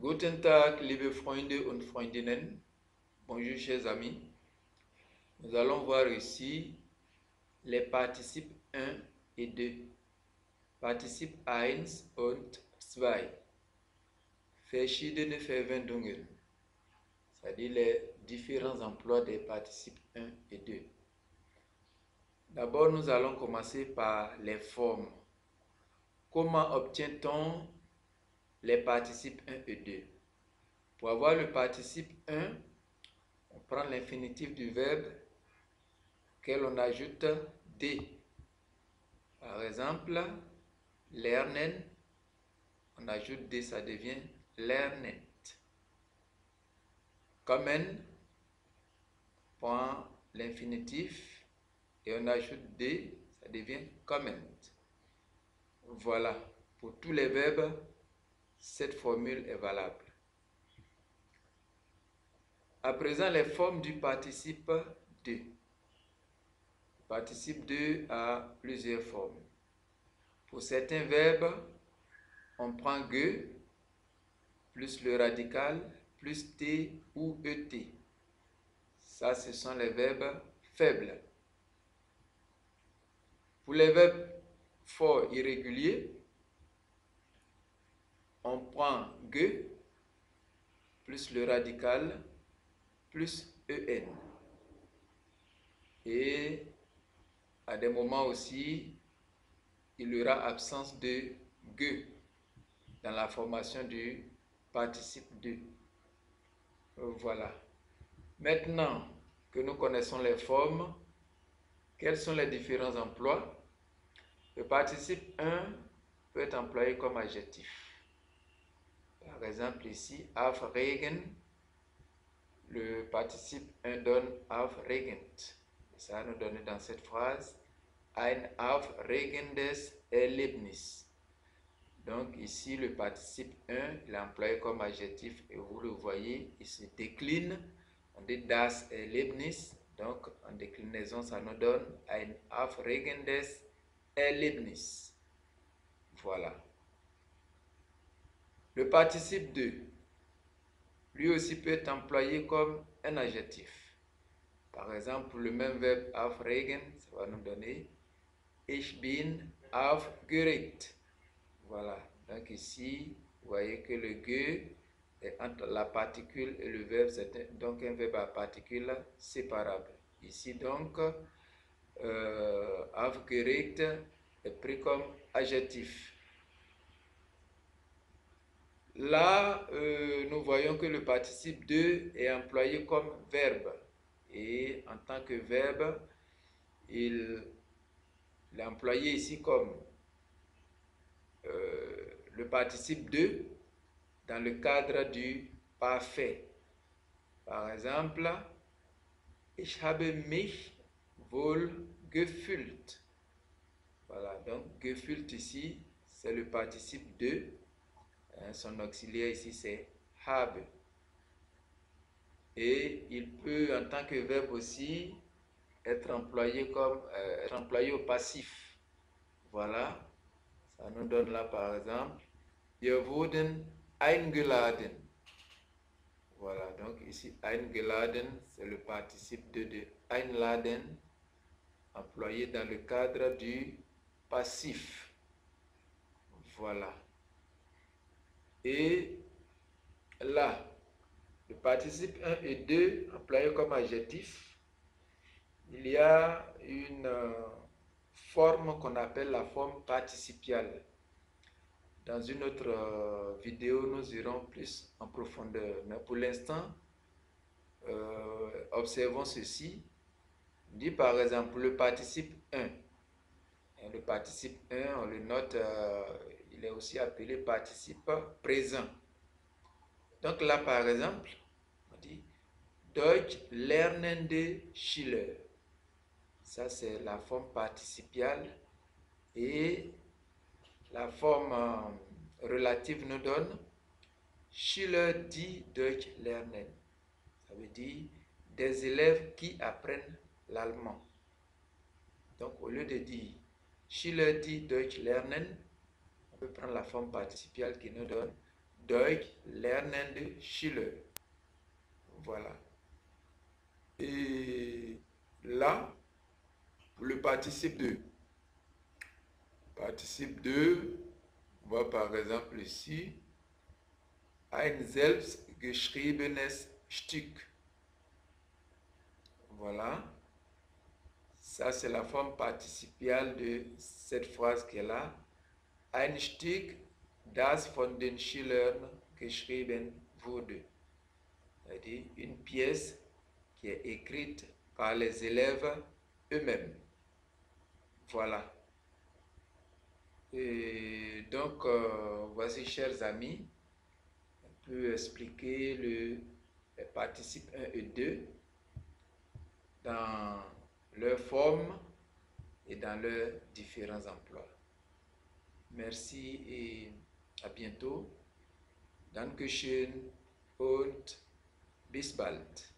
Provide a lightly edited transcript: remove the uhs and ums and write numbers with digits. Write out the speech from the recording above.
Guten Tag, liebe Freunde und Freundinnen. Bonjour, chers amis. Nous allons voir ici les participes 1 et 2. Participe 1 und 2. Verschiedene Verwendungen. C'est-à-dire les différents emplois des participes 1 et 2. D'abord, nous allons commencer par les formes. Comment obtient-on les participes 1 et 2? Pour avoir le participe 1, on prend l'infinitif du verbe auquel on ajoute D. Par exemple, lernen, on ajoute D, ça devient lernet. Kommen, on prend l'infinitif et on ajoute D, ça devient komment. Voilà, pour tous les verbes, cette formule est valable. À présent, les formes du participe 2. Le participe 2 a plusieurs formes. Pour certains verbes, on prend ge plus le radical plus t ou et. Ça, ce sont les verbes faibles. Pour les verbes forts irréguliers, on prend ge plus le radical plus en. Et à des moments aussi, il y aura absence de ge dans la formation du participe 2. Voilà. Maintenant que nous connaissons les formes, quels sont les différents emplois? Le participe 1 peut être employé comme adjectif. Par exemple ici, aufregen, le participe 1 donne aufregend. Ça va nous donner dans cette phrase ein aufregendes Erlebnis. Donc ici, le participe 1 il est employé comme adjectif et vous le voyez, il se décline. On dit das Erlebnis. Donc en déclinaison, ça nous donne ein aufregendes Erlebnis. Voilà. Le participe 2, lui aussi peut être employé comme un adjectif. Par exemple, pour le même verbe aufregen, ça va nous donner ich bin aufgeregt. Voilà, donc ici, vous voyez que le ge est entre la particule et le verbe, c'est donc un verbe à particule séparable. Ici donc, aufgeregt est pris comme adjectif. Là, nous voyons que le participe 2 est employé comme verbe. Et en tant que verbe, il est employé ici comme le participe 2 dans le cadre du parfait. Par exemple, ich habe mich wohl gefühlt. Voilà, donc gefühlt ici, c'est le participe 2. Son auxiliaire ici, c'est habe. Et il peut, en tant que verbe aussi, être employé au passif. Voilà, ça nous donne là par exemple, wir wurden eingeladen. Voilà, donc ici, eingeladen, c'est le participe de einladen, employé dans le cadre du passif. Voilà. Et là, le participe 1 et 2, employé comme adjectif, il y a une forme qu'on appelle la forme participiale. Dans une autre vidéo, nous irons plus en profondeur. Mais pour l'instant, observons ceci. On dit par exemple le participe 1. Et le participe 1, on le note, il est aussi appelé participe présent. Donc là, par exemple, on dit Deutsch lernende Schüler. Ça, c'est la forme participiale. Et la forme relative nous donne Schüler die Deutsch lernen. Ça veut dire des élèves qui apprennent l'allemand. Donc au lieu de dire Schüler die Deutsch lernen, on peut prendre la forme participiale qui nous donne Deutsch lernende Schüler. Voilà. Et là, le participe 2. Participe 2, on voit par exemple ici, ein selbst geschriebenes Stück. Voilà. Ça, c'est la forme participiale de cette phrase qui est là. Ein Stück, das von den Schülern geschrieben wurde. C'est-à-dire une pièce qui est écrite par les élèves eux-mêmes. Voilà. Et donc, voici, chers amis, on peut expliquer les participes 1 et 2 dans leur forme et dans leurs différents emplois. Merci et à bientôt. Dankeschön und bis bald.